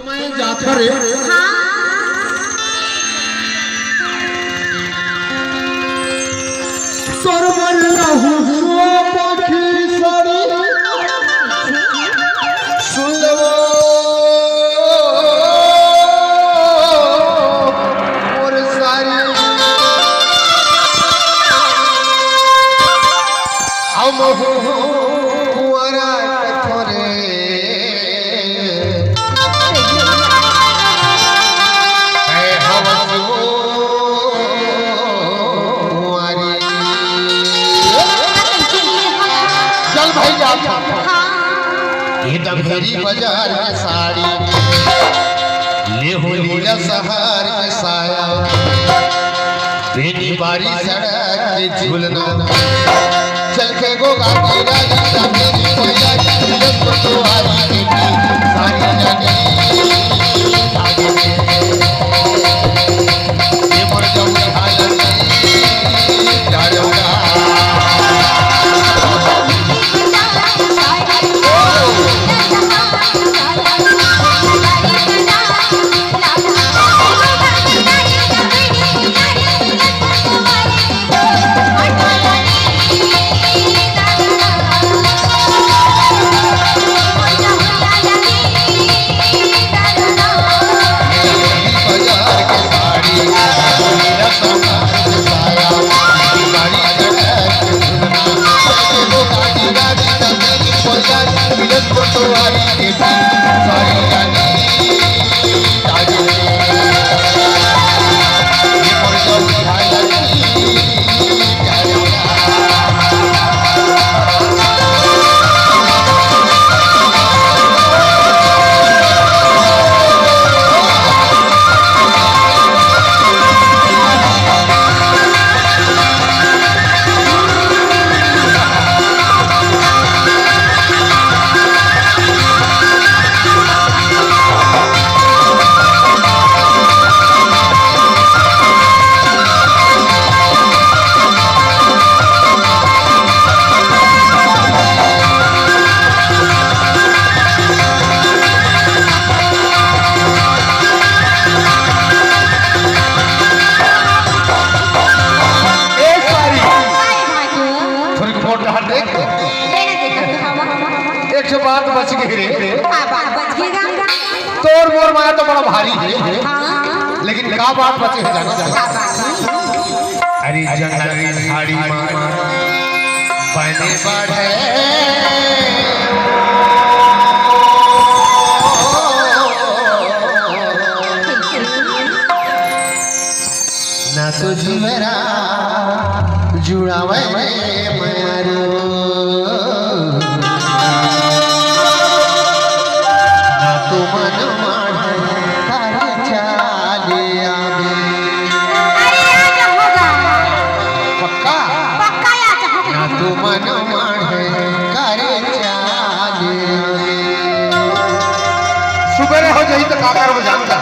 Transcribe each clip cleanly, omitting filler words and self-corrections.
मैं जाता रे सरवर रहू पखी साड़ी सुंदर और सारी हम हुआरा थोरे भेरी बाजार में साड़ी ले हो लीला सहार के साया बेनी बारी सड़क के झूलना चल के गो गाड़ी राजा मेरी कोया जब तो आरी की सारी जाने आगे ये मर जाऊं हालत जाऊंगा बात बच गई रे तोर मोर माया तो बड़ा भारी है लेकिन का बात बचे है जाना अरे जंगल झाड़ी मार बने बढ़े ना तो जुमेरा जुड़ावे मारो सुबह हो जाई तो काकर हो जानता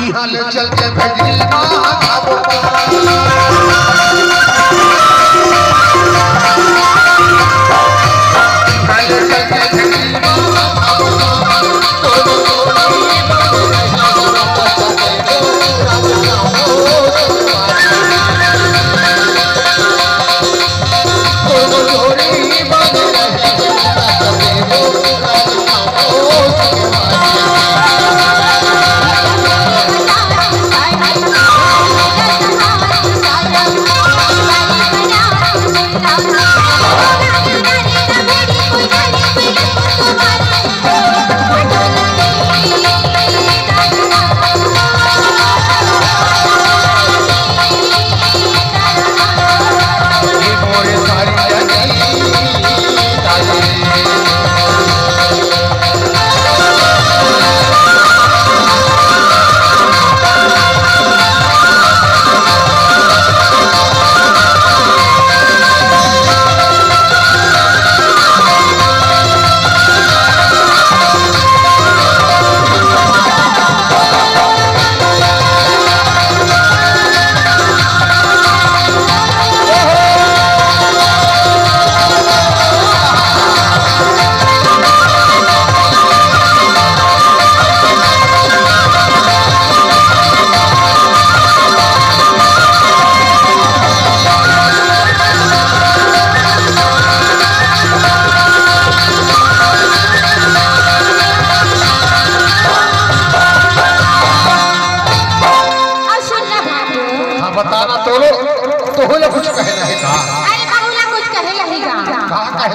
ई हाल चल के भेजिल ना खाबो हाल चल के भेजिल ना खाबो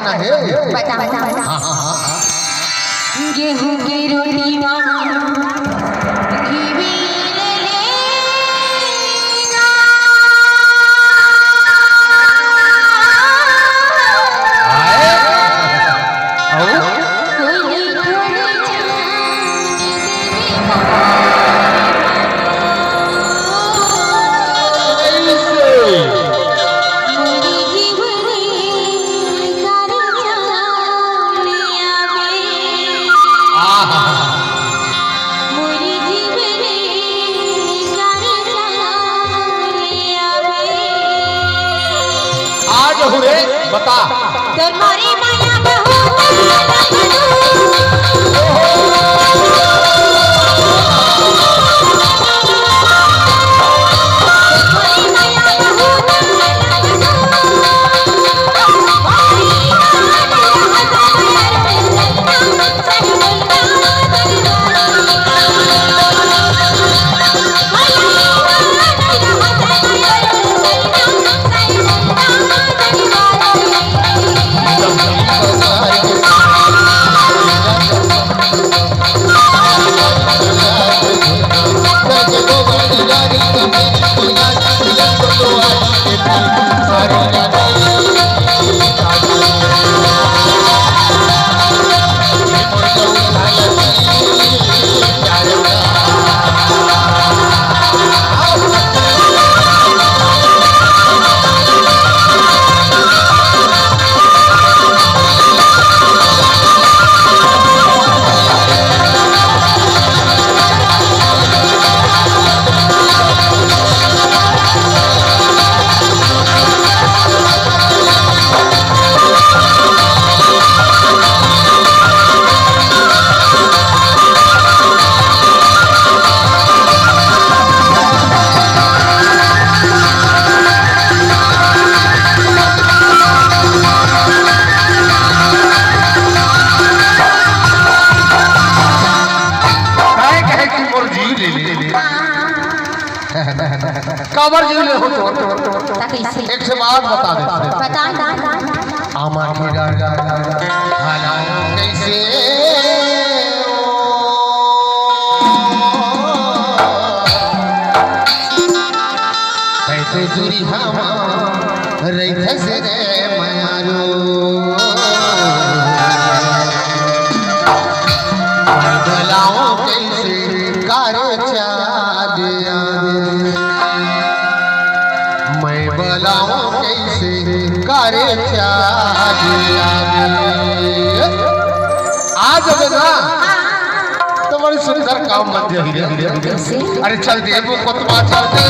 कहना है? बता बता हाँ हाँ हाँ गेहूं की रोटी मां घी भी ले लेगा कोई थोड़ी बता तुम्हारी माया बहू काबर जीवले हो तो एक से बात बता दे बता आमा की हाना कैसे कैसे दूरी हम रही से रे मारो बलाओ कैसे कारो चाँद मैं बलाऊं कैसे करे आज ना तो बड़ी सुंदर काम बन जाएगी। अरे चल दे वो कोतवा चल दे